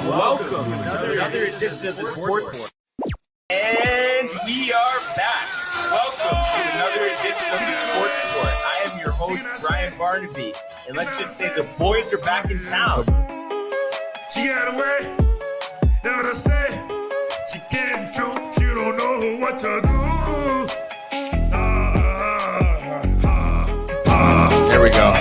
Welcome to another edition of the Sports Report. And we are back. Welcome to another edition of the Sports Report. I am your host, Brian Barnaby. And let's just say the boys are back in town. She got away, know what I say? She can't choke, she don't know what to do. There we go.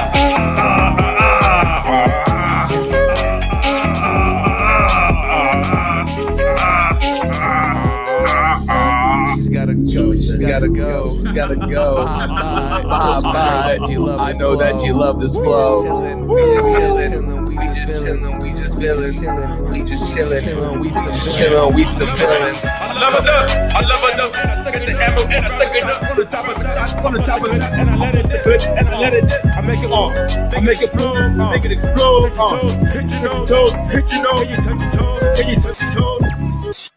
She's gotta go. She's gotta go. She's gotta go. Bye. I know that you love this flow. We just chillin'. We just chillin'. We just villains. We just chillin'. We just chillin'. We some villains. I love enough. I love enough. And I stuck at the ammo. And I stuck enough on the top of that. On the top of that. And I let it dip. And I let it dip. I make it on. I make it blow. Make it explode. Hit your toes. Hit your nose. Can you touch your toes? Can you touch your toes?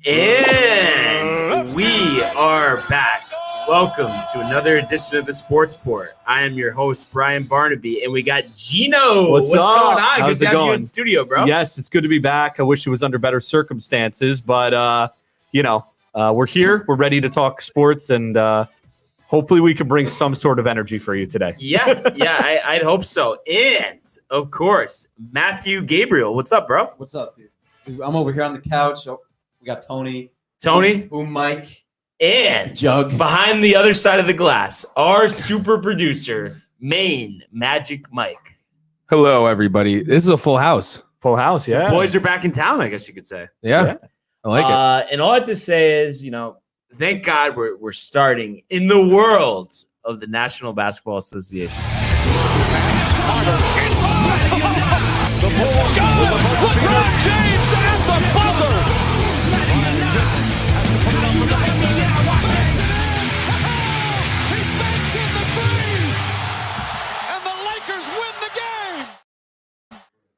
And we are back. Welcome to another edition of the Sports Report. I am your host, Brian Barnaby, and we got Gino. What's up? Going on? How's Good to it have you going? in studio, bro. Yes, it's good to be back. I wish it was under better circumstances, but we're here. We're ready to talk sports, and hopefully we can bring some sort of energy for you today. Yeah, I'd hope so. And of course, Matthew Gabriel. What's up, bro? What's up, dude? I'm over here on the couch. Oh, we got Tony, Boom Mike, and Jug. Behind the other side of the glass, our super producer, Maine Magic Mike. Hello, everybody. This is a full house. Full house, yeah. Boys are back in town, I guess you could say. Yeah. I like it. And all I have to say is, thank God we're starting in the world of the National Basketball Association. LeBron James at the buzzer. He banks in the three, and the Lakers win the game.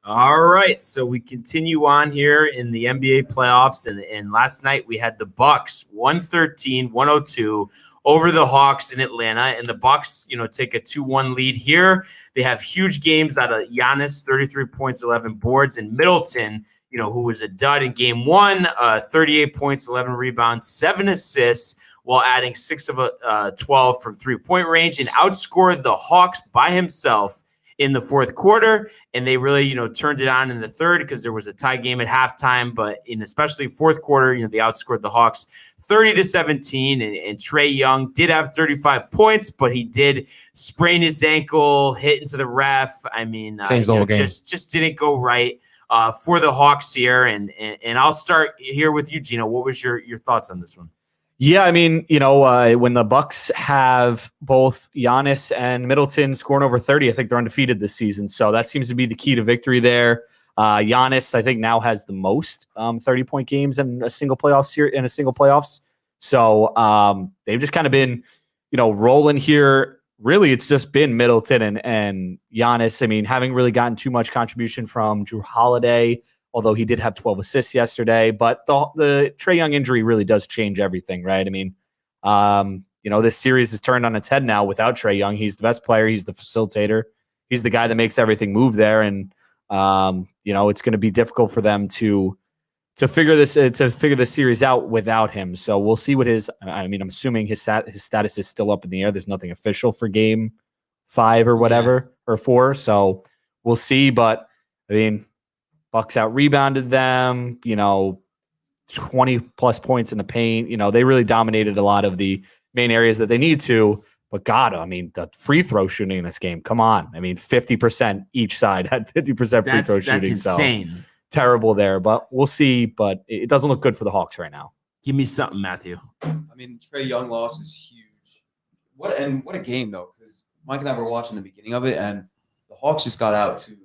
All right, so we continue on here in the NBA playoffs, and last night we had the Bucks 113-102 over the Hawks in Atlanta, and the Bucks, take a 2-1 lead here. They have huge games out of Giannis, 33 points, 11 boards, and Middleton, who was a dud in game one, 38 points, 11 rebounds, 7 assists, while adding 6 of 12 from three-point range, and outscored the Hawks by himself in the fourth quarter. And they really, turned it on in the third because there was a tie game at halftime. But in especially fourth quarter, they outscored the Hawks 30-17. And TRAE Young did have 35 points, but he did sprain his ankle, hit into the ref. I mean, Changed the whole game. Just didn't go right for the Hawks here. And I'll start here with you, Gino. What was your thoughts on this one? Yeah, I mean, when the Bucks have both Giannis and Middleton scoring over 30, I think they're undefeated this season. So that seems to be the key to victory there. Giannis, I think, now has the most 30-point games in a single playoffs. So they've just kind of been, rolling here. Really, it's just been Middleton and Giannis. I mean, having really gotten too much contribution from Jrue Holiday, although he did have 12 assists yesterday. But the TRAE Young injury really does change everything, right? I mean, this series is turned on its head now without TRAE Young. He's the best player. He's the facilitator. He's the guy that makes everything move there. And, it's going to be difficult for them to figure this series out without him. So we'll see what I'm assuming his status is still up in the air. There's nothing official for game 5 or whatever, or 4. So we'll see. But, I mean, Bucks out rebounded them, 20 plus points in the paint. They really dominated a lot of the main areas that they need to. But God, I mean, the free throw shooting in this game, come on. I mean, 50% each side had 50% free throw shooting. That's insane. So terrible there, but we'll see. But it doesn't look good for the Hawks right now. Give me something, Matthew. I mean, TRAE Young loss is huge. What a game, though, because Mike and I were watching the beginning of it, and the Hawks just got out to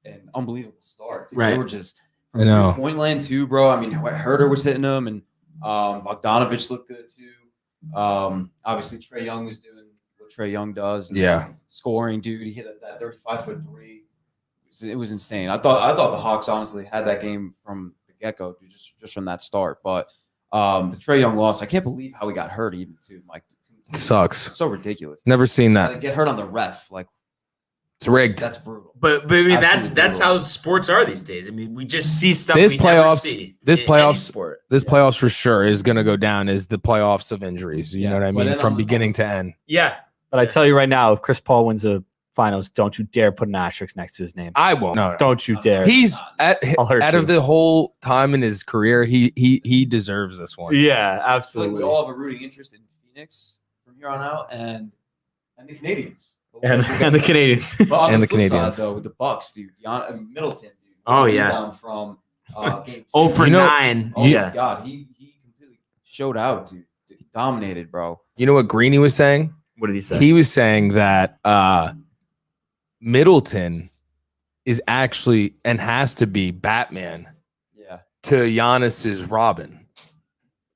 an unbelievable start. Dude, right. They were just I know. point land too, bro. I mean, Herter was hitting them, and Bogdanovich looked good too. Obviously, TRAE Young was doing what TRAE Young does. Yeah. Scoring, dude. He hit that 35-foot three. It was insane. I thought the Hawks honestly had that game from the get-go, dude, just from that start. But the TRAE Young loss, I can't believe how he got hurt even too. Like, Sucks. so ridiculous. Never seen that. Get hurt on the ref, like. It's rigged. That's brutal. But I mean, that's Absolutely how sports are these days. I mean, we just see stuff This we never playoffs- see. this in any playoffs- sport. This playoffs for sure is going to go down as the playoffs of injuries. You Yeah, know what I but mean? then From on the- beginning to end. Yeah. But I tell you right now, if Chris Paul wins the finals, don't you dare put an asterisk next to his name. I won't. No. Don't you dare. He's I'll hurt out you. of the whole time in his career, he deserves this one. Yeah, I feel like absolutely. we all have a rooting interest in Phoenix from here on out, and the Canadians. And the Canadians. But on And the the flip Canadians. side, though, with the Bucks, dude, Middleton, dude. Oh, yeah. Rebound from game 2. Oh for You know- 9. Oh yeah. my God, he completely showed out, dude. Dominated, bro. You know what Greeny was saying? What did he say? He was saying that Middleton is actually and has to be Batman Yeah, to Giannis's Robin.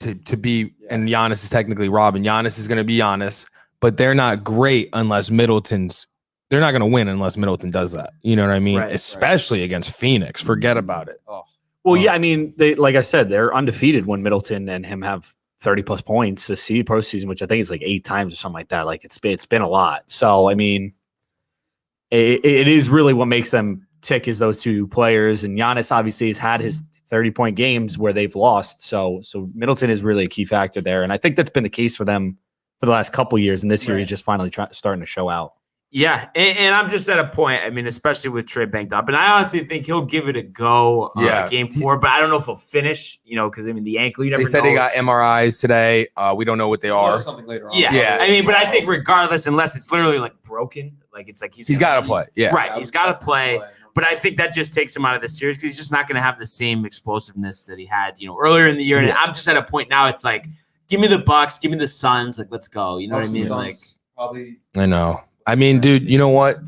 To be, and Giannis is technically Robin. Giannis is going to be Giannis, but they're not great unless Middleton's. They're not going to win unless Middleton does that. You know what I mean? Right, Especially against Phoenix. Forget about it. Oh, Well, yeah, I mean, they like I said, they're undefeated when Middleton and him have 30 plus points this postseason, which I think is like 8 times or something like that. Like it's been a lot. So I mean, it is really what makes them tick is those two players. And Giannis obviously has had his 30-point games where they've lost. So Middleton is really a key factor there, and I think that's been the case for them for the last couple years. And this year, he's just finally starting to show out. Yeah, and I'm just at a point. I mean, especially with Trae banged up, and I honestly think he'll give it a go. Yeah. Game 4, but I don't know if he'll finish. You know, because I mean, the ankle. You never They said know. they got MRIs today. We don't know what they are. something later on. Yeah. Yeah. I mean, but I think regardless, unless it's literally like broken, like it's like He's got to play. Yeah. Right, he's got to play. But I think that just takes him out of the series because he's just not going to have the same explosiveness that he had, you know, earlier in the year. And I'm just at a point now. It's like, give me the Bucks, give me the Suns. Like, let's go. You know what I mean? Like, probably. I know. I mean, dude, you know what?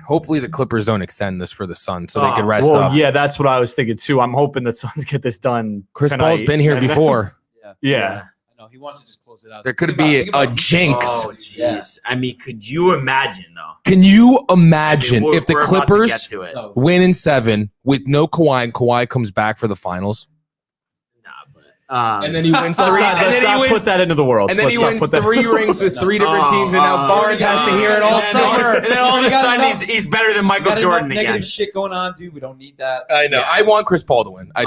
Hopefully the Clippers don't extend this for the Suns so they can rest Well, up. yeah, that's what I was thinking too. I'm hoping the Suns get this done. Chris tonight. Paul's been here And- before. Yeah. I know he wants to just close it out. There could Think be about- a think about- jinx. oh, jeez. I mean, could you imagine, though? Can you I mean, imagine we're- if the we're about to get Clippers to it. No, win in 7 with no Kawhi and Kawhi comes back for the finals? Nah, but, And then he wins 3. Let's not, and let's then not he wins, put that into the world. and then Let's he not wins put that- 3 rings with 3 different teams, and now Barnes has to hear it all and then- summer. And then all of a We got sudden, enough- he's better than we Michael got Jordan enough again. negative shit going on, dude. We don't need that. I know. I want Chris Paul to win. I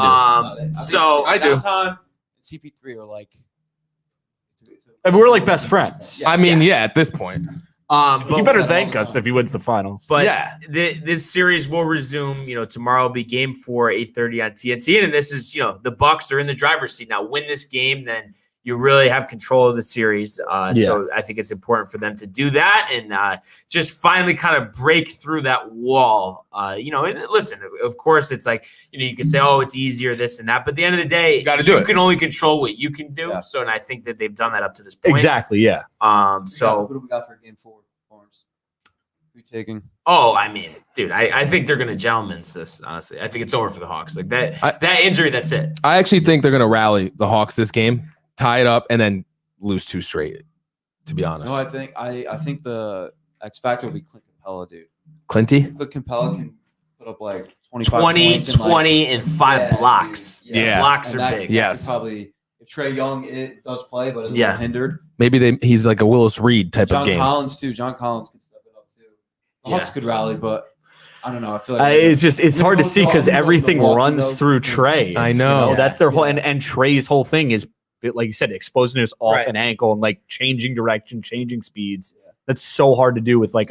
do. So I do. Downtime and CP3 are like. I mean, we're like best friends. Yeah. I mean, yeah, at this point. He but better all thank the us time. if he wins the finals. But Yeah. this series will resume. You know, tomorrow will be Game 4, 8:30 on TNT, and this is, you know, the Bucks are in the driver's seat now. Win this game, then you really have control of the series. So I think it's important for them to do that and just finally kind of break through that wall. You know, and listen, of course, it's like, you know, you can say, oh, it's easier, this and that, but at the end of the day, gotta do you it. can only control what you can do. Yeah. So, and I think that they've done that up to this point. Exactly. Yeah. Who do we got for game 4, Barnes? Who you taking? Oh, I mean, dude, I think they're gonna gentleman's this. Honestly, I think it's over for the Hawks. Like that injury, that's it. I actually think they're going to rally the Hawks this game, tie it up, and then lose 2 straight, to be honest. No, I think the X factor will be Clint Capella, dude. Clinty? Clint Capella can put up like 25 20, points and, like, 20, and 5 Yeah, blocks. dude. Yeah. Blocks And are that big. could Yes. Probably if Trae Young does play, but is a Yeah. little hindered. Maybe he's like a Willis Reed type John of game. Collins too. John Collins can step it up too. The Hawks Yeah. could rally, but I don't know. I feel like It's hard to see because everything runs through Trae. I It's, know. that's their whole Yeah. and Trae's whole thing is, like you said, exposing his off Right. an ankle and like changing direction, changing speeds. That's so hard to do with like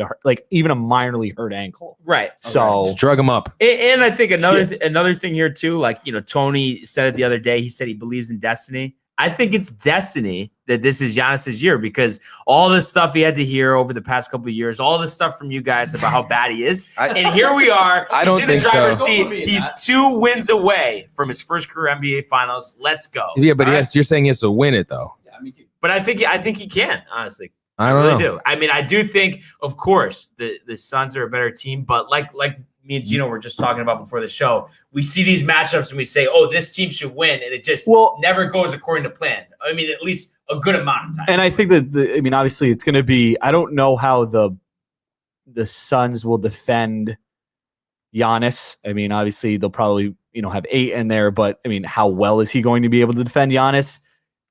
even a minorly hurt ankle. Right. So Just drug him up. And I think another thing here too, like, you know, Tony said it the other day. He said he believes in destiny. I think it's destiny that this is Giannis's year because all the stuff he had to hear over the past couple of years, all the stuff from you guys about how bad he is, and here we are. I he's don't in think the driver's so. seat. Don't put me in He's that. 2 wins away from his first career NBA Finals. Let's go. Yeah, but All right? yes, you're saying he has to win it, though. Yeah, me too. But I think he can, honestly. I I don't really know. do. I mean, I do think, of course, the Suns are a better team, but like me and Gino were just talking about before the show, we see these matchups and we say, oh, this team should win, and it just never goes according to plan. I mean, at least a good amount of time. And I think that obviously it's going to be. I don't know how the Suns will defend Giannis. I mean, obviously they'll probably have 8 in there, but I mean, how well is he going to be able to defend Giannis?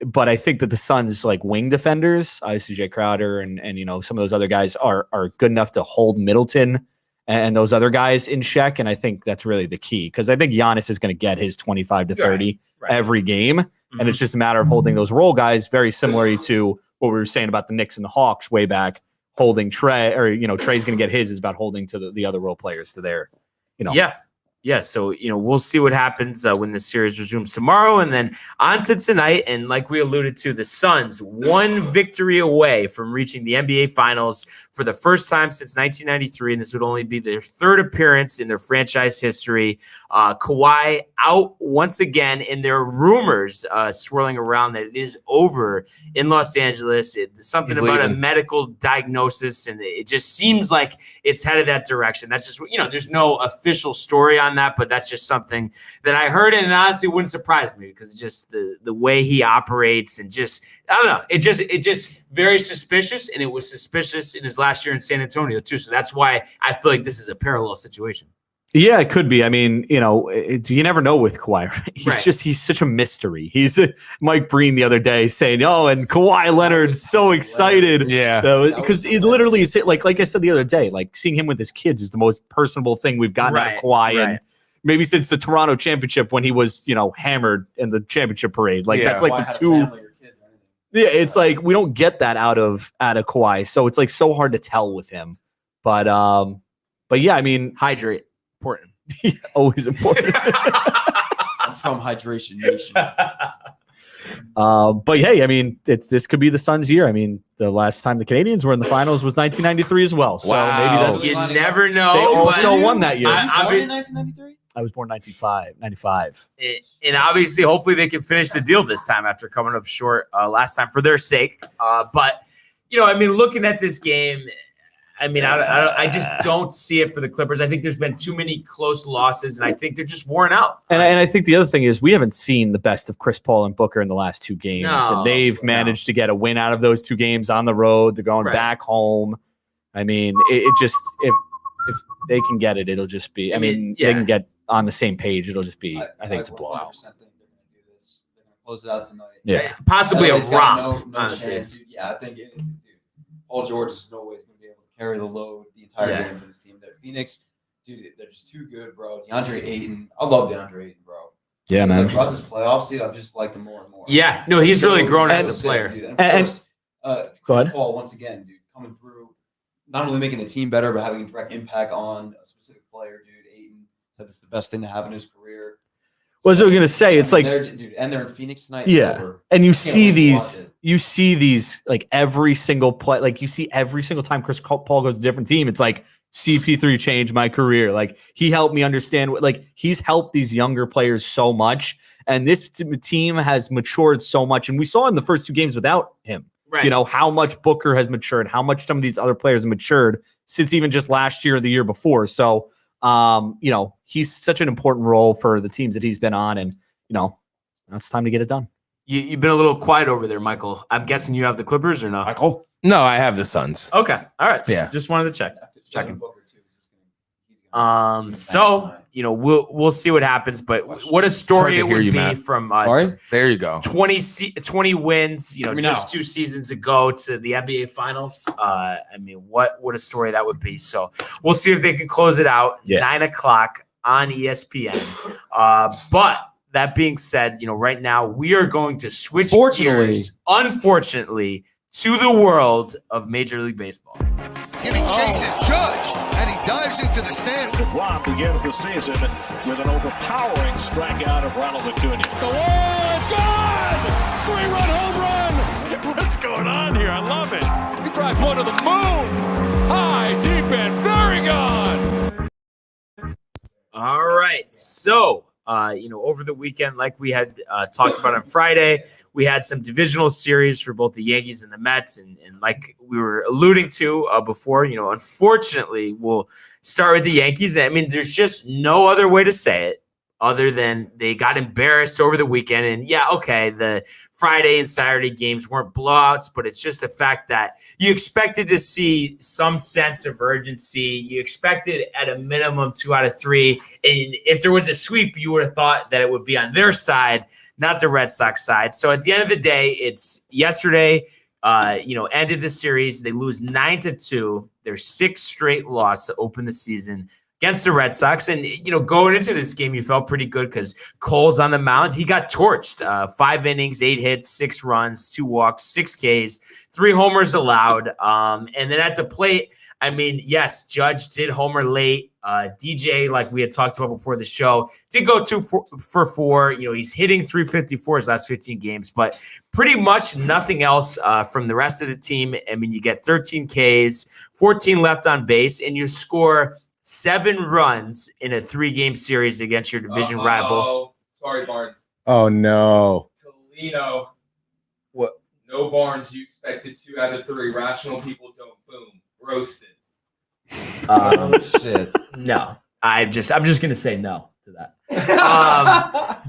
But I think that the Suns, like wing defenders, obviously Jay Crowder and some of those other guys are good enough to hold Middleton. and those other guys in check. And I think that's really the key, because I think Giannis is going to get his 25 to 30 every game. And it's just a matter of holding those role guys, very similarly to what we were saying about the Knicks and the Hawks way back, holding TRAE, or, TRAE's going to get his, is about holding to the other role players to their, Yeah, so we'll see what happens when the series resumes tomorrow, and then on to tonight. And like we alluded to, the Suns one victory away from reaching the NBA Finals for the first time since 1993, and this would only be their third appearance in their franchise history. Kawhi out once again, and there are rumors swirling around that it is over in Los Angeles. Something about a medical diagnosis, and it just seems like it's headed that direction. That's just there's no official story on that, but that's just something that I heard, and it honestly wouldn't surprise me, because it's just the way he operates, and just I don't know, it just very suspicious, and it was suspicious in his last year in San Antonio too. So that's why I feel like this is a parallel situation. Yeah, it could be. I mean, you never know with Kawhi. Right? He's such a mystery. He's Mike Breen the other day saying, and Kawhi Leonard's so excited. Yeah. Because it literally is like I said the other day, like seeing him with his kids is the most personable thing we've gotten out of Kawhi. And maybe since the Toronto championship, when he was, hammered in the championship parade. Like that's like the two. Yeah, it's like we don't get that out of Kawhi. So it's like so hard to tell with him. But yeah, I mean, hydrate. Important. Always important. I'm from Hydration Nation. But hey, I mean, this could be the Suns' year. I mean, the last time the Canadians were in the finals was 1993 as well. So maybe that's you never know. They also won that year. Born in 1993? I was born 95. And obviously, hopefully, they can finish the deal this time after coming up short last time for their sake. But looking at this game. I just don't see it for the Clippers. I think there's been too many close losses, and I think they're just worn out. And I think the other thing is we haven't seen the best of Chris Paul and Booker in the last two games. And they've managed to get a win out of those two games on the road. They're going back home. I mean, it just if they can get it, it'll just be. They can get on the same page. It'll just be. I think it's a blowout. Think they're going to do this. They're going to close it out tonight. Yeah, possibly a romp. No chance, dude. Yeah, I think it is, dude. Paul George is always going to be able to carry the load the entire game for this team. Phoenix, dude, they're just too good, bro. DeAndre Ayton, I love DeAndre Ayton, bro. Yeah, man. Throughout this playoffs, dude, I've just liked him more and more. Yeah, no, he's really grown as a player. Dude. And of course, Chris Paul, once again, dude, coming through, not only making the team better, but having a direct impact on a specific player, dude. Ayton said this is the best thing to happen in his career. What was I going to say? It's like, they're in Phoenix tonight. Yeah, and you see these like every single play, like you see every single time Chris Paul goes to a different team. It's like CP3 changed my career. Like he helped me understand he's helped these younger players so much, and this team has matured so much. And we saw in the first two games without him, how much Booker has matured, how much some of these other players have matured since even just last year or the year before. So. He's such an important role for the teams that he's been on, and now it's time to get it done. You've been a little quiet over there, Michael. I'm guessing you have the Clippers or not? Michael? No, I have the Suns. Okay, all right. Yeah, just wanted to check. Just checking. We'll see what happens, but what a story it would be from there you go. 20 wins, just 2 seasons ago to the NBA Finals. What a story that would be. So we'll see if they can close it out 9:00 on ESPN. But that being said, right now we are going to switch gears, unfortunately, to the world of Major League Baseball. Giving chases Judge, and he dives into the stands. Rock begins the season with an overpowering strikeout of Ronald Acuna. The wall, it's gone! 3-run home run! What's going on here? I love it. He drives one to the moon. High, deep, and very gone. All right, so over the weekend, like we had talked about on Friday, we had some divisional series for both the Yankees and the Mets. And like we were alluding to before, unfortunately, we'll start with the Yankees. There's just no other way to say it other than they got embarrassed over the weekend. And the Friday and Saturday games weren't blowouts, but it's just the fact that you expected to see some sense of urgency. You expected at a minimum 2 out of 3. And if there was a sweep, you would have thought that it would be on their side, not the Red Sox side. So at the end of the day, it's yesterday, ended the series. They lose 9-2. their 6th straight loss to open the season against the Red Sox. And, going into this game, you felt pretty good because Cole's on the mound. He got torched. 5 innings, 8 hits, 6 runs, 2 walks, 6 Ks, 3 homers allowed. And then at the plate, yes, Judge did homer late. DJ, like we had talked about before the show, did go 2 for 4. He's hitting 354 his last 15 games, but pretty much nothing else from the rest of the team. You get 13 Ks, 14 left on base, and you score 7 runs in a 3-game series against your division rival. Sorry, Barnes. Oh, no. Toledo. What? No Barnes. You expected 2 out of 3. Rational people don't. Boom. Roasted. Shit. No, I'm just going to say no to that.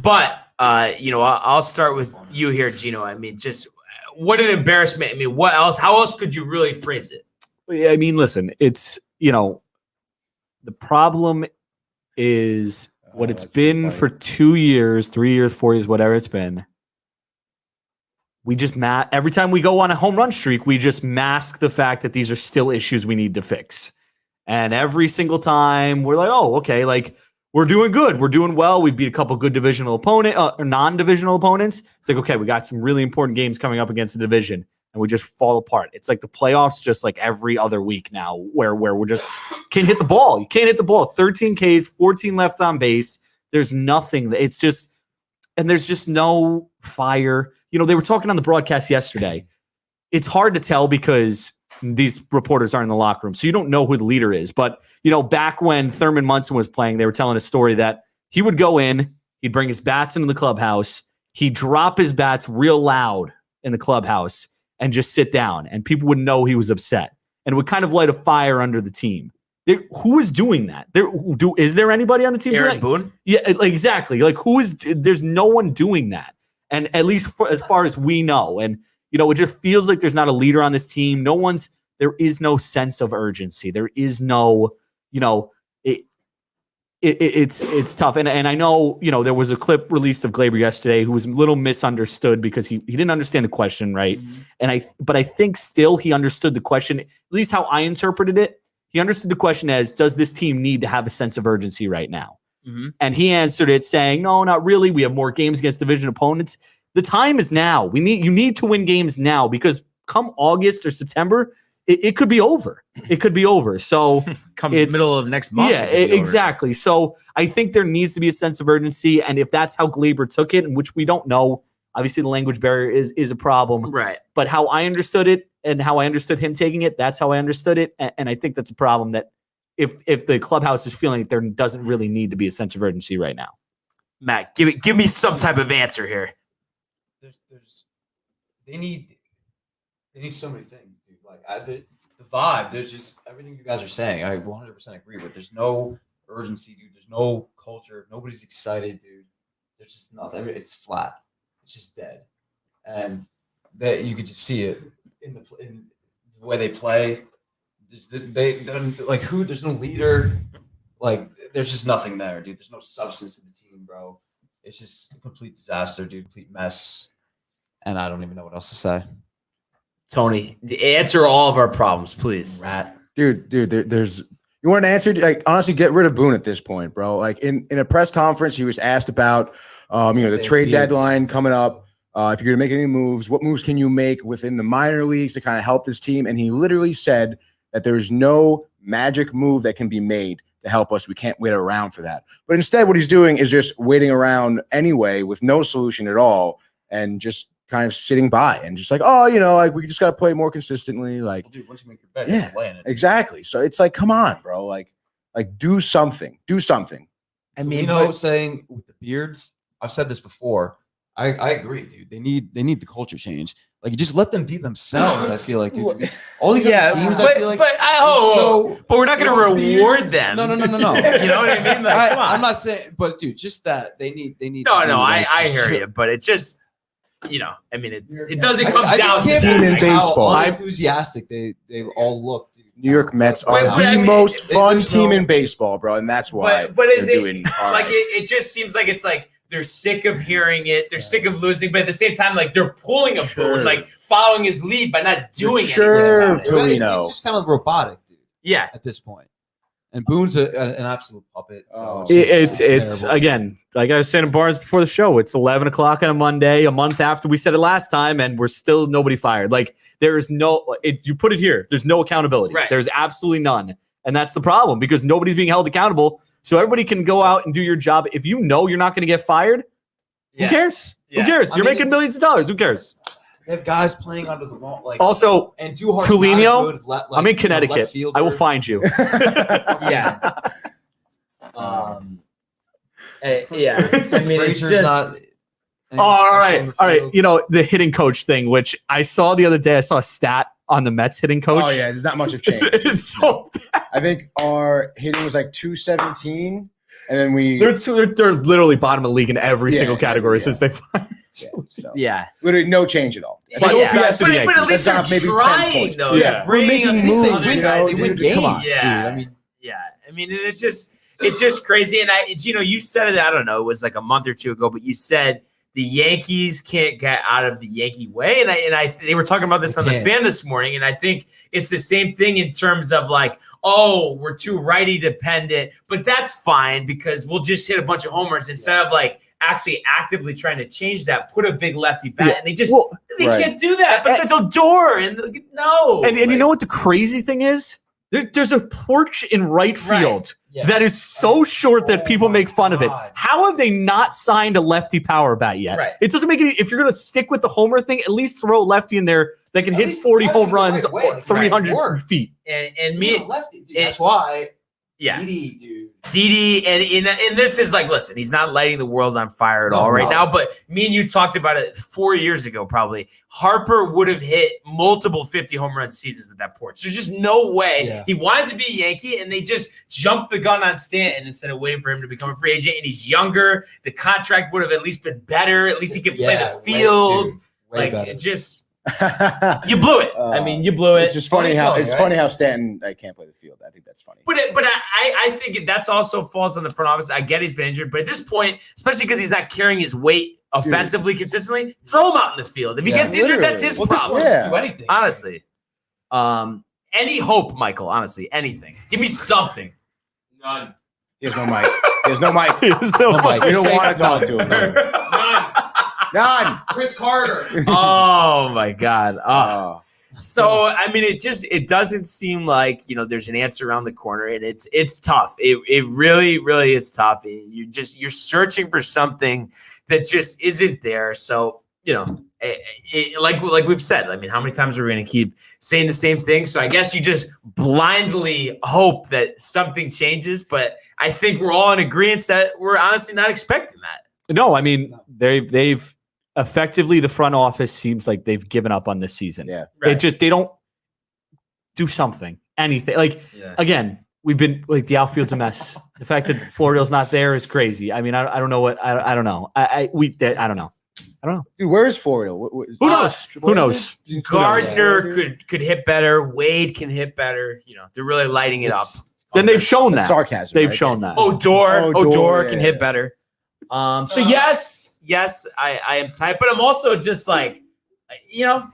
But I'll start with you here, Gino. Just what an embarrassment. What else? How else could you really phrase it? Listen, it's, the problem is what it's been for 2 years, 3 years, 4 years, whatever it's been. We just every time we go on a home run streak, we just mask the fact that these are still issues we need to fix. And every single time we're like, oh, okay, like we're doing good. We're doing well. We beat a couple good divisional or non-divisional opponents. It's like, okay, we got some really important games coming up against the division and we just fall apart. It's like the playoffs just like every other week now where we're just can't hit the ball. You can't hit the ball. 13 Ks, 14 left on base. There's nothing. It's just, and there's just no fire. They were talking on the broadcast yesterday. It's hard to tell because these reporters aren't in the locker room, so you don't know who the leader is. But, back when Thurman Munson was playing, they were telling a story that he would go in, he'd bring his bats into the clubhouse, he'd drop his bats real loud in the clubhouse and just sit down, and people would know he was upset, and it would kind of light a fire under the team. Who is doing that? Is there anybody on the team? Aaron Boone? Yeah, exactly. Like, there's no one doing that. And at least as far as we know. And, it just feels like there's not a leader on this team. There is no sense of urgency. There is no, it's tough. And I know, there was a clip released of Glaber yesterday who was a little misunderstood because he didn't understand the question, right? Mm-hmm. But I think still he understood the question, at least how I interpreted it. He understood the question as, does this team need to have a sense of urgency right now? Mm-hmm. And he answered it saying, no, not really. We have more games against division opponents. The time is now. You need to win games now because come August or September, it could be over. It could be over. So come the middle of next month. Yeah, exactly. So I think there needs to be a sense of urgency. And if that's how Glaber took it, and which we don't know, obviously the language barrier is a problem. Right. But how I understood it and how I understood him taking it, that's how I understood it. And I think that's a problem that if the clubhouse is feeling that there doesn't really need to be a sense of urgency right now. Matt, give me some type of answer here. They need so many things, dude. Like the vibe, there's just everything you guys are saying. I 100% agree with. There's no urgency, dude. There's no culture. Nobody's excited, dude. There's just nothing. It's flat. It's just dead, and that you could just see it in the way they play. They like who? There's no leader. Like there's just nothing there, dude. There's no substance in the team, bro. It's just a complete disaster, dude. Complete mess. And I don't even know what else to say. Tony, answer all of our problems, please. Rat. Dude, there's you want an answer? Like, honestly, get rid of Boone at this point, bro. Like in a press conference, he was asked about the trade deadline coming up. If you're gonna make any moves, what moves can you make within the minor leagues to kind of help this team? And he literally said that there's no magic move that can be made to help us. We can't wait around for that. But instead, what he's doing is just waiting around anyway with no solution at all and just kind of sitting by and just like, like we just got to play more consistently. Like, well, dude, once you make your bet, yeah, you're playing it. Exactly. So it's like, come on, bro. Like do something. Do something. I mean, saying with the beards, I've said this before. I agree, dude. They need the culture change. Like, you just let them be themselves. I feel like, dude. All these other teams, I feel like, but we're not going to reward them. No. You know what I mean? Like, come on. I'm not saying, but dude, just that they need. No, I hear you, but it just, it doesn't come down to team in baseball. How enthusiastic they all look, dude. New York Mets are the most fun team in baseball, bro, and that's why. But is it like it just seems like it's like they're sick of hearing it, they're sick of losing, but at the same time, like they're pulling a Boone, like following his lead by not doing anything. Sure, it's just kind of robotic, dude. Yeah. at this point. And Boone's an absolute puppet. So It's terrible. again, like I was saying to Barnes before the show, it's 11 o'clock on a Monday, a month after we said it last time, and we're still nobody fired. Like there is you put it here. There's no accountability. Right. There's absolutely none. And that's the problem because nobody's being held accountable. So everybody can go out and do your job. If you know you're not going to get fired, who cares? Yeah. Who cares? I You're mean, making millions of dollars. Who cares? They have guys playing under the wall. Like, Also, and Duhart's Tulinho, not as good, I'm in Connecticut. I will find you. Yeah. Yeah. I mean, it's Frazier's just, not. Oh, all right. You know, the hitting coach thing, which I saw the other day. I saw a stat on the Mets hitting coach. Oh yeah, there's not much of change. It's so I think our hitting was like 217, and then they're literally bottom of the league in every Yeah, single category yeah. since they fired. So, yeah. literally no change at all. But Yeah. OPS But, to the but at Yankees. least they're That's not maybe 10 trying, points. though. Yeah. They're bringing We're making At least they moves, win, you know, they win dude, games, come on. dude. Yeah. I mean, Yeah, I mean, it's just crazy. And you said it. I don't know. It was like a month or two ago, but you said the Yankees can't get out of the Yankee way, and they were talking about this on the Fan this morning, and I think it's the same thing in terms of like, oh, we're too righty dependent, but that's fine because we'll just hit a bunch of homers instead of like actually actively trying to change that. Put a big lefty bat, and they just can't do that. Besides Odor, and no, And you know what the crazy thing is? There's a porch in right field that is so short that people make fun of it. How have they not signed a lefty power bat yet? Right. It doesn't make any. If you're going to stick with the homer thing, at least throw a lefty in there that can hit 40 home runs, or 300 feet. And me, lefty, dude, that's why. Yeah. Didi, dude. Didi, and this is like, listen, he's not lighting the world on fire at all right now, but me and you talked about it 4 years ago, probably. Harper would have hit multiple 50 home run seasons with that porch. There's just no way. Yeah. He wanted to be a Yankee, and they just jumped the gun on Stanton instead of waiting for him to become a free agent, and he's younger. The contract would have at least been better. At least he could play the field. Way better. It just... you blew it. I mean, you blew it. It's just funny how Stanton can't play the field. I think that's funny. But I think that's also falls on the front office. I get he's been injured, but at this point, especially because he's not carrying his weight offensively consistently, throw him out in the field. If he gets injured, that's his problem. Do anything. Honestly, any hope, Michael? Honestly, anything. Give me something. None. He has no mic. He has no mic. He has no mic. You don't want to talk to him. None. Chris Carter. Oh my God. Oh. So I mean, it doesn't seem like there's an answer around the corner, and it's tough. It really is tough. You're searching for something that just isn't there. So like we've said, I mean, how many times are we going to keep saying the same thing? So I guess you just blindly hope that something changes. But I think we're all in agreement that we're honestly not expecting that. No, I mean they've effectively, the front office seems like they've given up on this season. Yeah, right. They don't do anything. Like again, we've been like the outfield's a mess. The fact that Florial's not there is crazy. I mean, I don't know what I don't know. I don't know. Dude, where is Florial? Who knows? Who knows? Gardner could hit better. Wade can hit better. They're really lighting it up. Then they've shown that. Sarcasm. They've right? shown that. Odor can hit better. So yes, I am tired, but I'm also just like,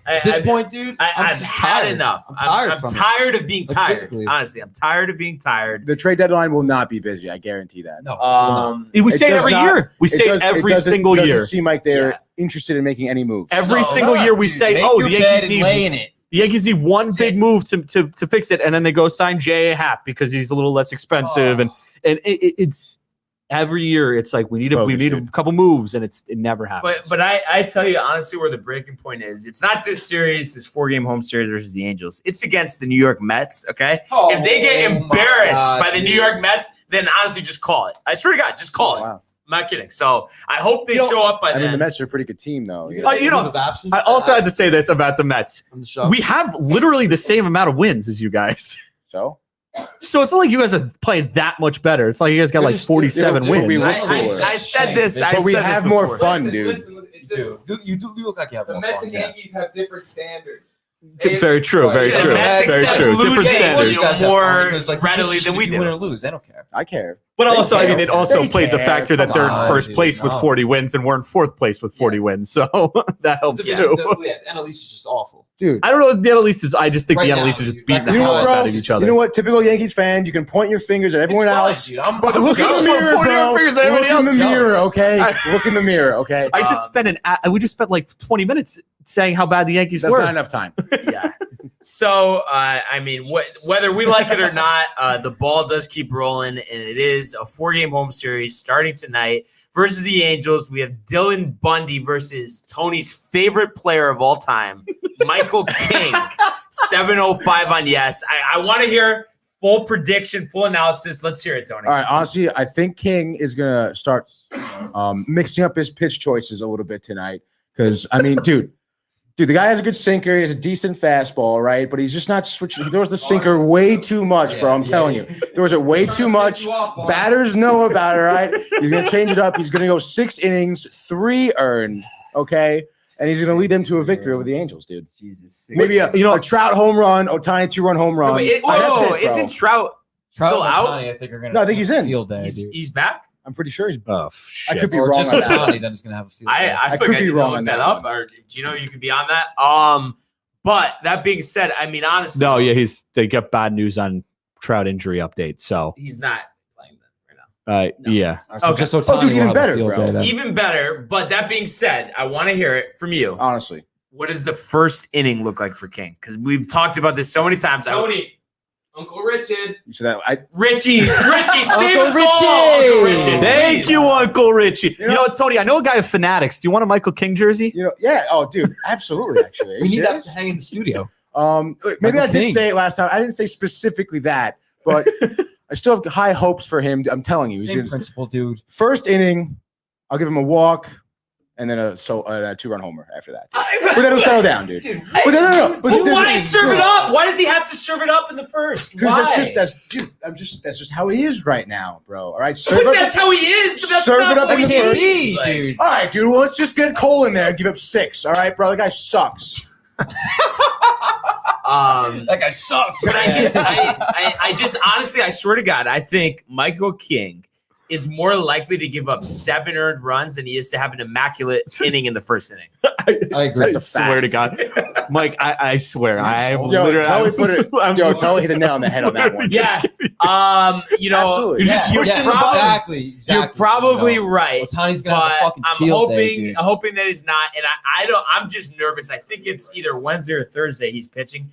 At this point, dude, I've just had tired. enough. I'm I'm tired of being tired. physically. Honestly, I'm tired of being tired. The trade deadline will not be busy. I guarantee that. No. We say it does every not- year. We say it every single year. It doesn't seem like they're interested in making any moves. Every single year we say, Make "Oh, your the bed Yankees and need lay in it. the Yankees need one big move to fix it," and then they go sign J.A. Happ because he's a little less expensive, and it's every year. It's like we need a couple moves, and it never happens. But I tell you honestly, where the breaking point is, it's not this series, this 4-game home series versus the Angels. It's against the New York Mets. Okay, if they get embarrassed by the New York Mets, then honestly, just call it. I swear to God, just call it. Wow. I'm not kidding. So I hope they show up by I then. mean, the Mets are a pretty good team, though. I also had to say this about the Mets. We have literally the same amount of wins as you guys. So it's not like you guys are playing that much better. It's like you guys got like 47 wins. I said this. But we have more fun, dude. You look like you have the more Mets fun. and Yankees have different standards. Very true. Very The true. Mets Very accept true. losing Different standards. more readily than we Win or do. lose, they don't care. I care. But also, I mean, it also They plays a care. factor that Come they're in on, first dude, place with no. 40 wins and we're in fourth place with 40 wins. So that helps The too. NL East is just awful. Dude. I don't know what the NL East is. I just think Right the NL now, East is just dude, beating right the You know now, what, hell bro? out of each other. You know what? Typical Yankees fan, you can point your fingers at everyone It's fine, else. dude. I'm But look in the I'm mirror, pointing bro. your fingers at Look everybody in the else. mirror, okay? Look in the mirror, okay? I just spent we just spent like 20 minutes saying how bad the Yankees That's were. not enough time. Yeah. So, I mean, whether we like it or not, the ball does keep rolling, and it is a 4-game home series starting tonight versus the Angels. We have Dylan Bundy versus Tony's favorite player of all time, Michael King. 7:05 on Yes. I want to hear full prediction, full analysis. Let's hear it, Tony. All right, honestly, I think King is going to start mixing up his pitch choices a little bit tonight. Because, I mean, dude, the guy has a good sinker. He has a decent fastball, right? But he's just not switching. He throws the sinker way too much, bro. I'm telling you. Throws it way too much. Batters know about it, right? He's going to change it up. He's going to go 6 innings, 3 earned, okay? And he's going to lead them to a victory over the Angels, dude. Jesus. Maybe a Trout home run, Otani 2-run home run. Wait, That's whoa, it, bro. isn't Trout still out? I think are gonna. No, I think he's in. Field day, dude. He's back? I'm pretty sure he's. Oh, I shit. could be Or wrong just on that. Otani, then is gonna have a field day. I could feel like be need to wrong look on that that up, one. or do you know you could be on that? But that being said, I mean, honestly, No, yeah, they got bad news on Trout injury update. So, he's not playing right now. No. yeah. All right, so Okay. just Otani Oh, dude, will even have a better, field bro. day then. Even better. But that being said, I want to hear it from you. Honestly. What does the first inning look like for King? Because we've talked about this so many times. Tony, Uncle Richard. You said that. Richie, save Uncle us all. Richie. Uncle Richie. Thank please. you, Uncle Richie. You know- know, Tony, I know a guy of Fanatics. Do you want a Michael King jersey? Yeah. Oh, dude. Absolutely, actually. Are We you need that serious? to hang in the studio. Look, maybe Michael I did King. say it last time. I didn't say specifically that, but I still have high hopes for him. I'm telling you. He's Same gonna- principle, dude. first inning, I'll give him a walk and then a 2-run homer after that. But then he'll settle down, dude. But no. But Well, why serve it up? Why does he have to serve it up in the first? Because Why? that's just how he is right now, bro. All right, serve But it that's how he is. But that's serve not it up what in the he first. is. Like, dude. All right, dude. Well, let's just get Cole in there and give up 6. All right, bro. The guy sucks. That guy sucks. But I just honestly, I swear to God, I think Michael King is more likely to give up 7 earned runs than he is to have an immaculate inning in the first inning. I agree. I swear to God. Mike, I swear. I am Yo, literally. totally put it. I'm Yo, totally hit the nail on the head on that one. Yeah. You know, Absolutely. you're Exactly. You're probably right. Otani's gonna have a But fucking I'm field day, hoping, dude. hoping that he's not, and I'm just nervous. I think it's either Wednesday or Thursday he's pitching.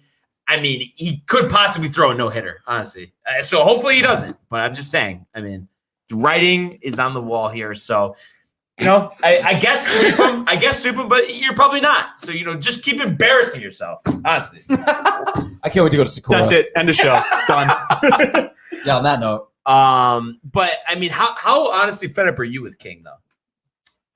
I mean, he could possibly throw a no hitter, honestly. So hopefully he doesn't. But I'm just saying. I mean, the writing is on the wall here. So, you know, I guess sweep him. But you're probably not. So, you know, just keep embarrassing yourself, honestly. I can't wait to go to Sakura. That's it. End of show. Done. Yeah, on that note. But I mean, how honestly fed up are you with King though?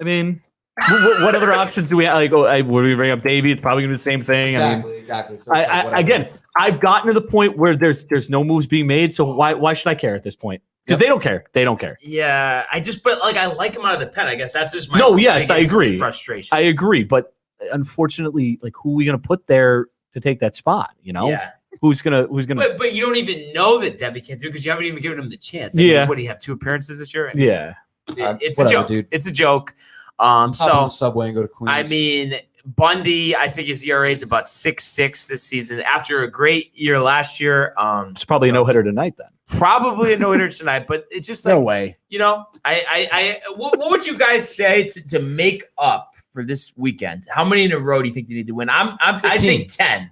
I mean, what other options do we have? Like, would we bring up Davey? It's probably gonna be the same thing. Exactly. So it's like, whatever. Again, I've gotten to the point where there's no moves being made. So why should I care at this point? Because they don't care. They don't care. Yeah, but I like him out of the pen. I guess that's just my yes, I biggest agree. frustration. I agree, but unfortunately, like, who are we gonna put there to take that spot? You know, Yeah, who's gonna? but you don't even know that Debbie can't do it because you haven't even given him the chance. Yeah. What do you have 2 appearances this year? Yeah. It's whatever, a joke. dude. It's a joke. Hop on So the subway and go to Queens. I mean, Bundy, I think his ERA is about 6.6 this season after a great year last year. It's probably a no hitter tonight then. Probably a no hitter tonight, but it's just like No way. you know, what would you guys say to make up for this weekend? How many in a row do you think they need to win? I think 10.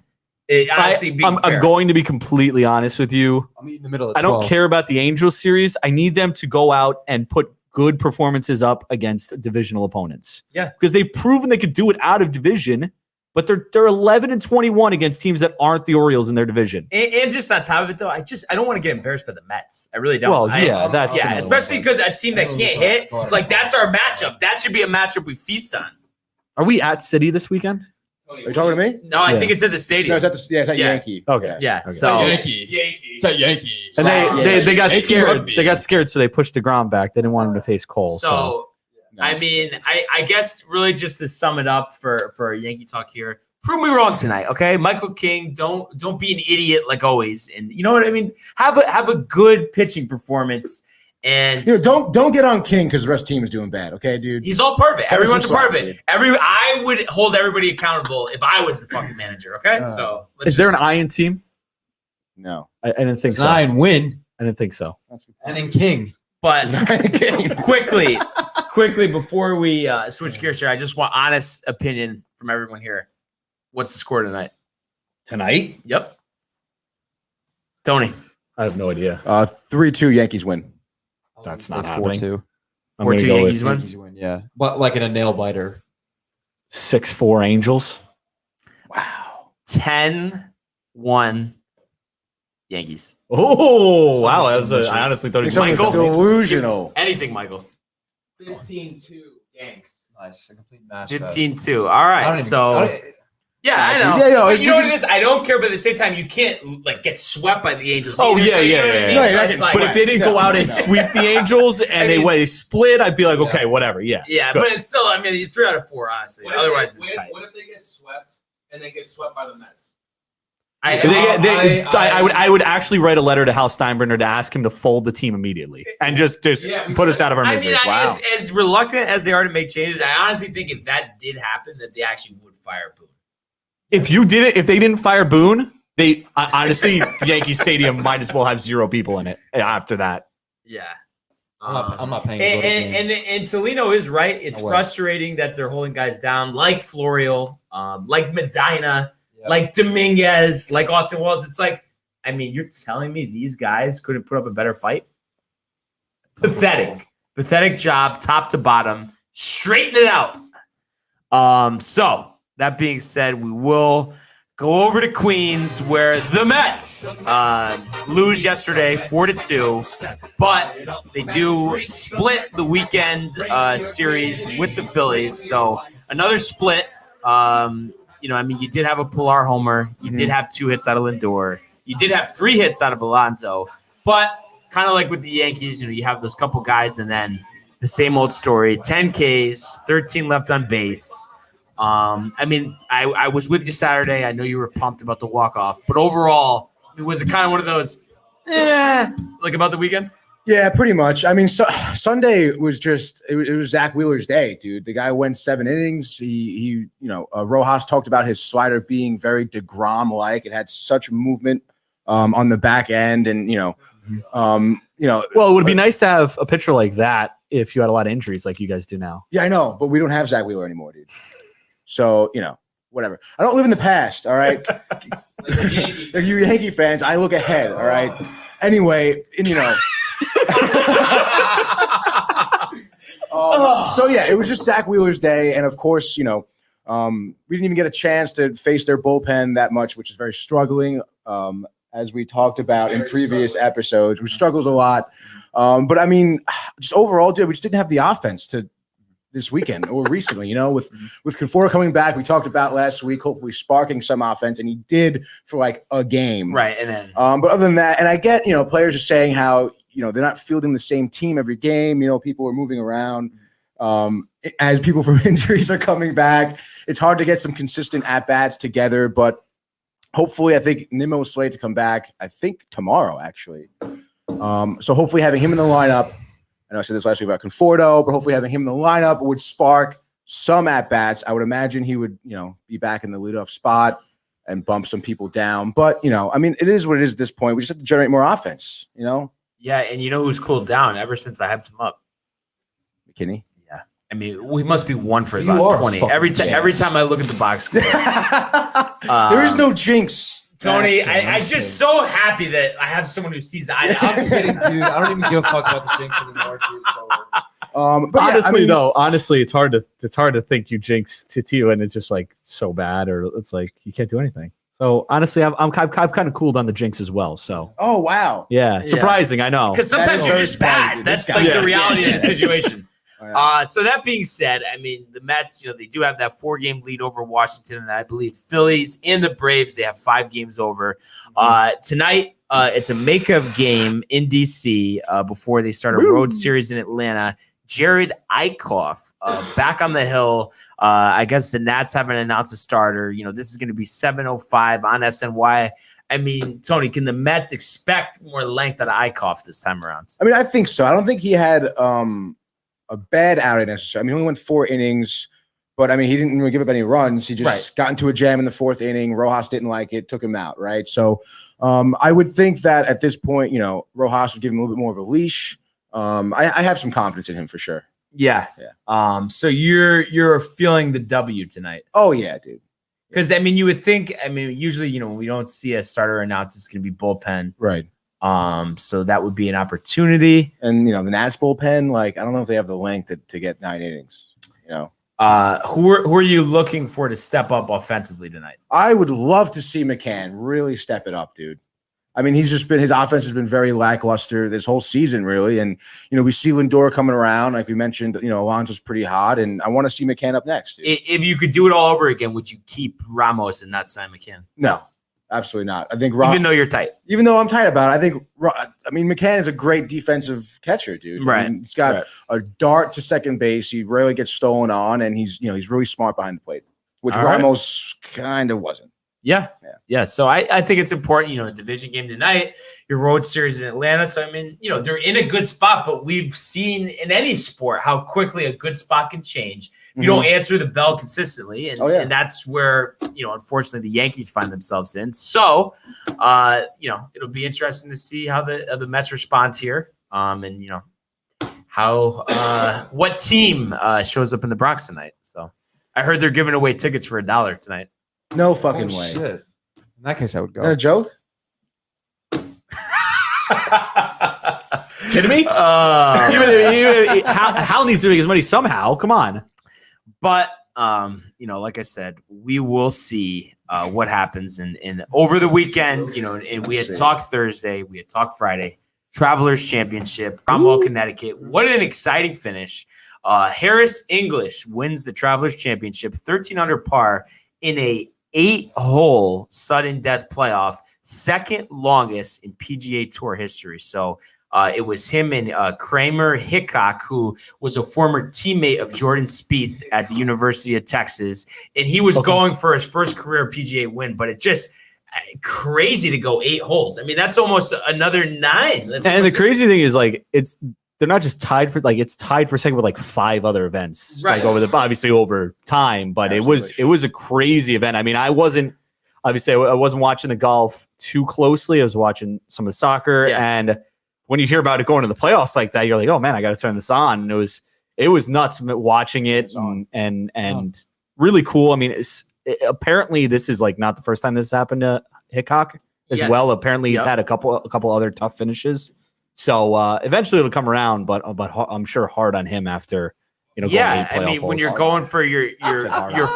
Honestly, being fair. I'm going to be completely honest with you. I'm in the middle of I don't care about the Angels series. I need them to go out and put good performances up against divisional opponents. Yeah. Because they've proven they could do it out of division, but they're 11-21 against teams that aren't the Orioles in their division. And just on top of it, though, I don't want to get embarrassed by the Mets. I really don't. Well, that's yeah, another especially one. because a team that can't hit, like that's our matchup. That should be a matchup we feast on. Are we at City this weekend? Are you talking to me? No, I think it's at the No, stadium. it's at Yeah. Yankee. Okay. Yeah. Okay. So Yankees. It's at Yankees. And they got Yankee scared. rugby. They got scared, so they pushed DeGrom back. They didn't want him to face Cole. So I mean, I guess really just to sum it up for Yankee talk here, prove me wrong tonight, okay? Michael King, don't be an idiot like always, and you know what I mean. Have a good pitching performance, And don't get on King because the rest of the team is doing bad. Okay, dude. he's all perfect. Cut us Everyone's some a slack, perfect. dude. I would hold everybody accountable if I was the fucking manager. Okay, so Is there an iron team? No. I didn't think so. Nine win I didn't think so. and then King. But quickly before we switch gears here, I just want honest opinion from everyone here. What's the score tonight? Tonight? Yep. Tony. I have no idea. 3-2 Yankees win. That's not happening. 4-2. I'm going to 4-2 go Yankees with win. Yankees win, yeah. But like in a nail biter. 6-4 Angels. Wow. 10-1 Yankees. Oh, wow. I honestly thought he was Someone's Michael. delusional. Anything, Michael. 15-2 Yanks. Nice. A complete match. 15-2. All right. Yeah, I know. Yeah, But you know what it is? I don't care, but at the same time, you can't like get swept by the Angels. Oh, either, yeah, so you yeah, know what I yeah, mean? yeah. So No, it's like- But if they didn't go out and sweep the Angels and they split, I'd be like, okay, whatever. Yeah. yeah, but it's still, I mean, 3 out of 4, honestly. Otherwise, it's tight. What if they get swept and they get swept by the Mets? I would actually write a letter to Hal Steinbrenner to ask him to fold the team immediately and just put us out of our I misery. mean, Wow. as reluctant as they are to make changes, I honestly think if that did happen, that they actually would fire Boone. If they didn't fire Boone, honestly, Yankee Stadium might as well have 0 people in it after that. Yeah. I'm not paying. And Tolino is right. It's No way. frustrating that they're holding guys down like Florial, like Medina, like Dominguez, like Austin Wells. It's like, I mean, you're telling me these guys couldn't put up a better fight? Pathetic job, top to bottom. Straighten it out. So that being said, we will go over to Queens where the Mets lose yesterday 4-2, but they do split the weekend series with the Phillies. So another split. I mean, you did have a Pilar homer. You did have 2 hits out of Lindor. You did have 3 hits out of Alonso. But kind of like with the Yankees, you have those couple guys and then the same old story. 10 Ks, 13 left on base. I mean, I was with you Saturday. I know you were pumped about the walk-off. But overall, was it kind of one of those, like about the weekend? Yeah, pretty much. I mean, Sunday was just it was Zach Wheeler's day, dude. The guy went 7 innings. He Rojas talked about his slider being very DeGrom-like. It had such movement on the back end, and Well, it would be nice to have a pitcher like that if you had a lot of injuries, like you guys do now. Yeah, I know, but we don't have Zach Wheeler anymore, dude. So whatever. I don't live in the past. All right, like you Yankee fans, I look ahead. All right. Anyway, and so yeah, it was just Zach Wheeler's day, and of course, we didn't even get a chance to face their bullpen that much, which is very struggling. As we talked about in previous episodes, which struggles a lot. But I mean, just overall, dude, we just didn't have the offense to this weekend or recently. With Conforto coming back, we talked about last week, hopefully sparking some offense, and he did for like a game, right? And then, but other than that, and I get, players are saying how they're not fielding the same team every game. People are moving around. As people from injuries are coming back, it's hard to get some consistent at-bats together, but hopefully I think Nimmo is slated to come back, I think tomorrow, actually. So hopefully having him in the lineup, I know I said this last week about Conforto, but hopefully having him in the lineup would spark some at-bats. I would imagine he would, be back in the leadoff spot and bump some people down. But, I mean, it is what it is at this point. We just have to generate more offense, Yeah, and who's cooled down ever since I hyped him up? McKinney. Yeah. I mean, we must be 1 for his You last are 20. fucking Every jinx. time I look at the box score. There is no jinx. Tony, I'm just so happy that I have someone who sees eye to eye. I'm kidding, dude. I don't even give a fuck about the Jinx anymore, dude. It's over. But yeah, Honestly, it's hard to think you jinxed Tito and it's just like so bad, or it's like you can't do anything. So honestly, I've kind of cooled on the jinx as well. So oh wow, yeah, surprising, I know. Because sometimes you're just bad. dude. That's This like guy- the reality of the situation. Yeah. So that being said, I mean, the Mets, they do have that 4-game lead over Washington, and I believe Phillies and the Braves, they have 5 games over. Tonight, it's a makeup game in D.C. Before they start a road series in Atlanta. Jared Eichhoff back on the hill. I guess the Nats haven't announced a starter. This is going to be 7:05 on SNY. I mean, Tony, can the Mets expect more length out of Eichhoff this time around? I mean, I think so. I don't think he had a bad outing necessarily. I mean, he only went 4 innings, but I mean, he didn't really give up any runs. He just got into a jam in the 4th inning. Rojas didn't like it, took him out, right? So I would think that at this point, you know, Rojas would give him a little bit more of a leash. I have some confidence in him for sure. Yeah. So you're feeling the W tonight. Oh yeah, dude. Because I mean, you would think. I mean, usually, you know, when we don't see a starter announced, it's going to be bullpen, right? So that would be an opportunity. And you know, the Nats bullpen, like I don't know if they have the length to get 9 innings. You know, who are you looking for to step up offensively tonight? I would love to see McCann really step it up, dude. I mean, his offense has been very lackluster this whole season, really. And, you know, we see Lindor coming around. Like we mentioned, you know, Alonso's pretty hot. And I want to see McCann up next. Dude. If you could do it all over again, would you keep Ramos and not sign McCann? No, absolutely not. I think even though you're tight. Even though I'm tight about it, I mean, McCann is a great defensive catcher, dude. Right. I mean, he's got a dart to second base. He rarely gets stolen on. And he's really smart behind the plate, which Ramos kind of wasn't. Yeah. So I think it's important, you know, a division game tonight, your road series in Atlanta. So, I mean, you know, they're in a good spot, but we've seen in any sport how quickly a good spot can change if you don't answer the bell consistently. And that's where, you know, unfortunately the Yankees find themselves in. So, you know, it'll be interesting to see how the Mets respond here. And, you know, how what team shows up in the Bronx tonight. So I heard they're giving away tickets for $1 tonight. No fucking way. Shit. In that case, I would go. Is that a joke? Kidding me? Hal needs to make his money somehow. Come on. But you know, like I said, we will see what happens in over the weekend. You know, and we had talked Thursday, we had talked Friday. Travelers Championship, Cromwell, Connecticut. What an exciting finish! Harris English wins the Travelers Championship, 13 under par in a 8-hole sudden death playoff, second longest in PGA Tour history. So it was him and Kramer Hickok, who was a former teammate of Jordan Spieth at the University of Texas. And he was going for his first career PGA win, but it just crazy to go 8 holes. I mean, that's almost another 9. And the crazy thing is, like, they're not just tied for, like, it's tied for second with like 5 other events, like obviously over time, but it was a crazy event. I mean, I wasn't watching the golf too closely. I was watching some of the soccer, and when you hear about it going to the playoffs like that, you're like, oh man, I got to turn this on. And it was nuts watching it, and really cool. I mean, apparently this is like not the first time this happened to Hickok as well. Apparently he's had a couple other tough finishes. So eventually it'll come around, but I'm sure hard on him after, you know. I mean, when you're going for your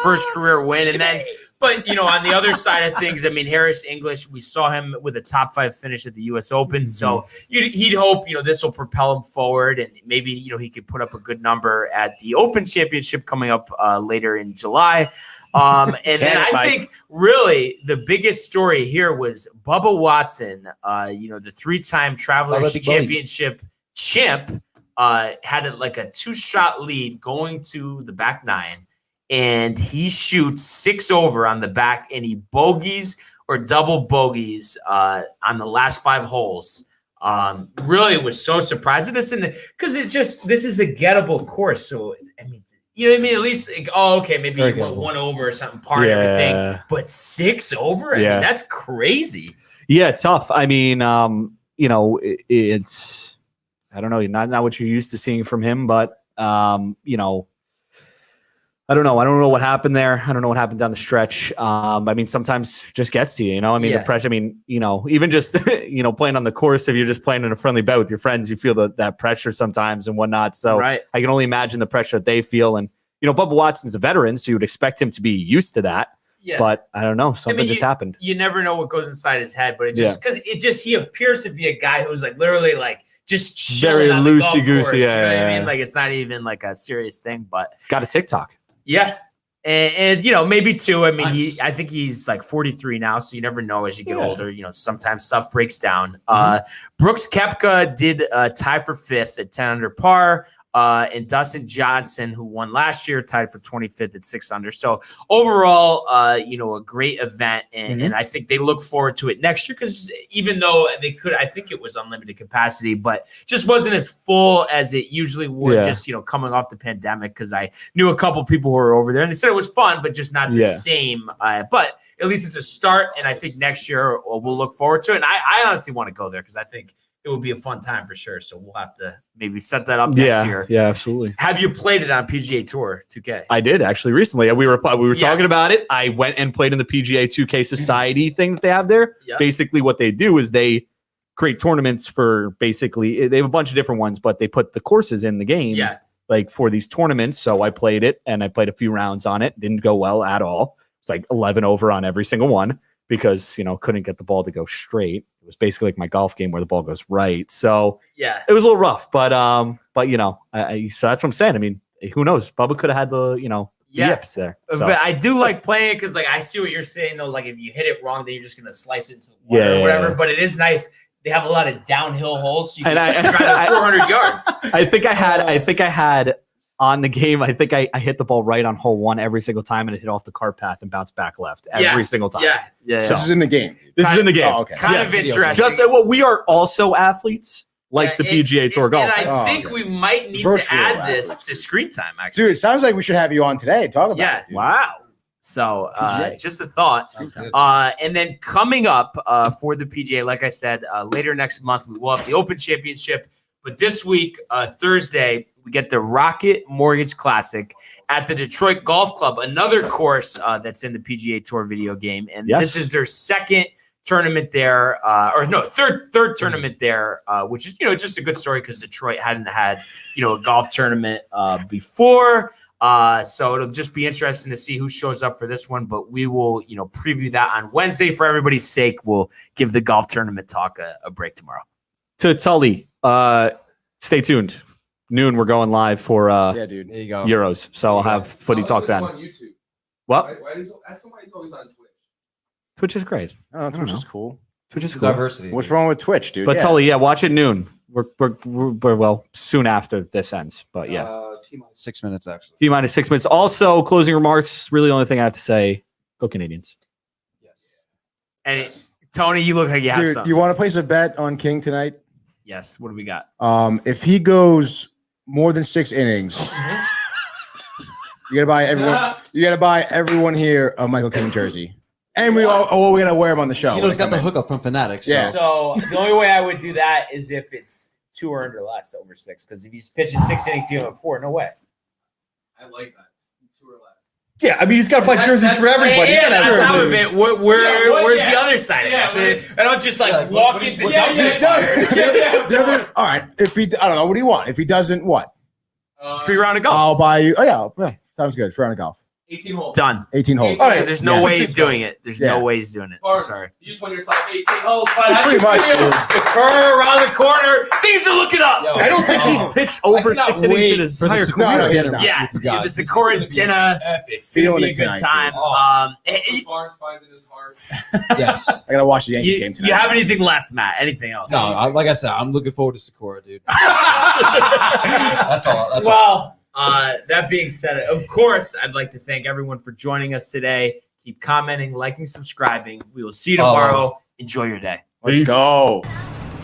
first career win, and then, but you know, on the other side of things, I mean, Harris English, we saw him with a top 5 finish at the U.S. Open, so he'd hope, you know, this will propel him forward, and maybe, you know, he could put up a good number at the Open Championship coming up later in July. And then I think really the biggest story here was Bubba Watson, you know, the 3-time Travelers Championship champ, had like a 2-shot lead going to the back 9, and he shoots 6 over on the back, and he bogeys or double bogeys on the last 5 holes. Really was so surprised at this, because this is a gettable course. So I mean, you know what I mean? At least, like, okay, maybe you went 1 over or something, par and everything, but 6 over? I mean, that's crazy. Yeah, tough. I mean, you know, it's, I don't know, not what you're used to seeing from him, but, you know, I don't know. I don't know what happened there. I don't know what happened down the stretch. I mean, sometimes just gets to you, you know? I mean, the pressure, I mean, you know, even just, you know, playing on the course, if you're just playing in a friendly bet with your friends, you feel that pressure sometimes and whatnot. So I can only imagine the pressure that they feel. And, you know, Bubba Watson's a veteran, so you would expect him to be used to that. Yeah. But I don't know. Something just happened. You never know what goes inside his head, but because he appears to be a guy who's like literally like just chilling on the golf course. You know what I mean? Like, it's not even like a serious thing, but got a TikTok. Yeah. And you know, maybe 2. I mean, I think he's like 43 now, so you never know as you get older. You know, sometimes stuff breaks down. Brooks Koepka did tie for 5th at 10 under par. and Dustin Johnson, who won last year, tied for 25th at 6 under. So overall, a great event, and I think they look forward to it next year because even though they could, I think it was unlimited capacity, but just wasn't as full as it usually would. Just coming off the pandemic, because I knew a couple people who were over there and they said it was fun, but just not the same. But at least it's a start, and I think next year we'll look forward to it. And I honestly want to go there because I think it would be a fun time for sure. So we'll have to maybe set that up next year. Yeah, absolutely. Have you played it on PGA Tour 2K? I did actually recently. We were talking about it. I went and played in the PGA 2K Society thing that they have there. Yep. Basically, what they do is they create tournaments for basically, they have a bunch of different ones, but they put the courses in the game like for these tournaments. So I played it and I played a few rounds on it. Didn't go well at all. It's like 11 over on every single one because, couldn't get the ball to go straight. It was basically like my golf game where the ball goes right. So it was a little rough, but so that's what I'm saying. I mean, who knows? Bubba could have had the, yips there. So. But I do like playing it because, like, I see what you're saying though. Like, if you hit it wrong, then you're just gonna slice it into water or whatever. But it is nice. They have a lot of downhill holes, so you can drive 400 yards. I think I had on the game. I think I hit the ball right on hole 1 every single time, and it hit off the cart path and bounced back left every single time. Yeah. So, This is in the game. This is in the game. Oh, okay. Kind of interesting. Just we are also athletes, like the PGA Tour golf. And I think we might need to add this to screen time. Actually, Dude, it sounds like we should have you on today and talk about it. Dude. Wow. So just a thought. And then coming up for the PGA, like I said, later next month, we will have the Open Championship. But this week, Thursday, we get the Rocket Mortgage Classic at the Detroit Golf Club, another course that's in the PGA Tour video game. And this is their second tournament there, third tournament there, which is, just a good story because Detroit hadn't had, a golf tournament before. So it'll just be interesting to see who shows up for this one, but we will, preview that on Wednesday for everybody's sake. We'll give the golf tournament talk a break tomorrow. To Tully, stay tuned. Noon, we're going live for dude. There you go. Euros. So I'll have footy talk then. On YouTube. What? Ask him why he's always on Twitch. Twitch is great. Oh, Twitch is cool. Twitch is cool. Diversity. What's wrong with Twitch, dude? But Tully, watch it noon. We're soon after this ends. But T-minus 6 minutes actually. T-minus 6 minutes. Also, closing remarks. Really, the only thing I have to say: go Canadians. Yes. And Tony, you look like you have Dude, something. you want to place a bet on King tonight? Yes. What do we got? If he goes more than 6 innings, you gotta buy everyone. You gotta buy everyone here a Michael King jersey, and we we're gonna wear him on the show. He's got the hookup from Fanatics. Yeah. So the only way I would do that is if it's 2 earned or less over 6. Because if he's pitching 6 innings, you have 4. No way. I like that. 2 or less. Yeah, I mean, he's got to buy jerseys for everybody. Yeah, that's how of it. Where's the other side of Yeah, this? I don't just walk into The other, all right. If he, I don't know, what do you want? If he doesn't, what? free round of golf. I'll buy you. Oh yeah, sounds good. Free round of golf. 18 holes. Done. 18 holes. All right, there's no way he's doing it. There's no way he's doing it. I'm Barnes, sorry. You just won yourself 18 holes. But Pretty much, dude. Secure around the corner. Things are looking up. I don't think he's pitched over 6 innings in his entire career. No, he has not. Yeah, the Sakura dinner. Feeling Be a it good tonight, time. Barnes finds in his heart. Yes. I gotta watch the Yankees game tonight. You have anything left, Matt? Anything else? No, like I said, I'm looking forward to Sakura, dude. That's all. That's all. That being said, of course, I'd like to thank everyone for joining us today. Keep commenting, liking, subscribing. We will see you tomorrow. Enjoy your day. Let's go.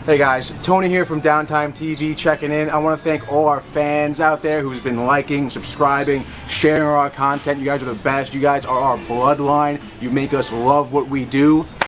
Hey guys, Tony here from Downtime TV checking in. I want to thank all our fans out there who's been liking, subscribing, sharing our content. You guys are the best. You guys are our bloodline. You make us love what we do.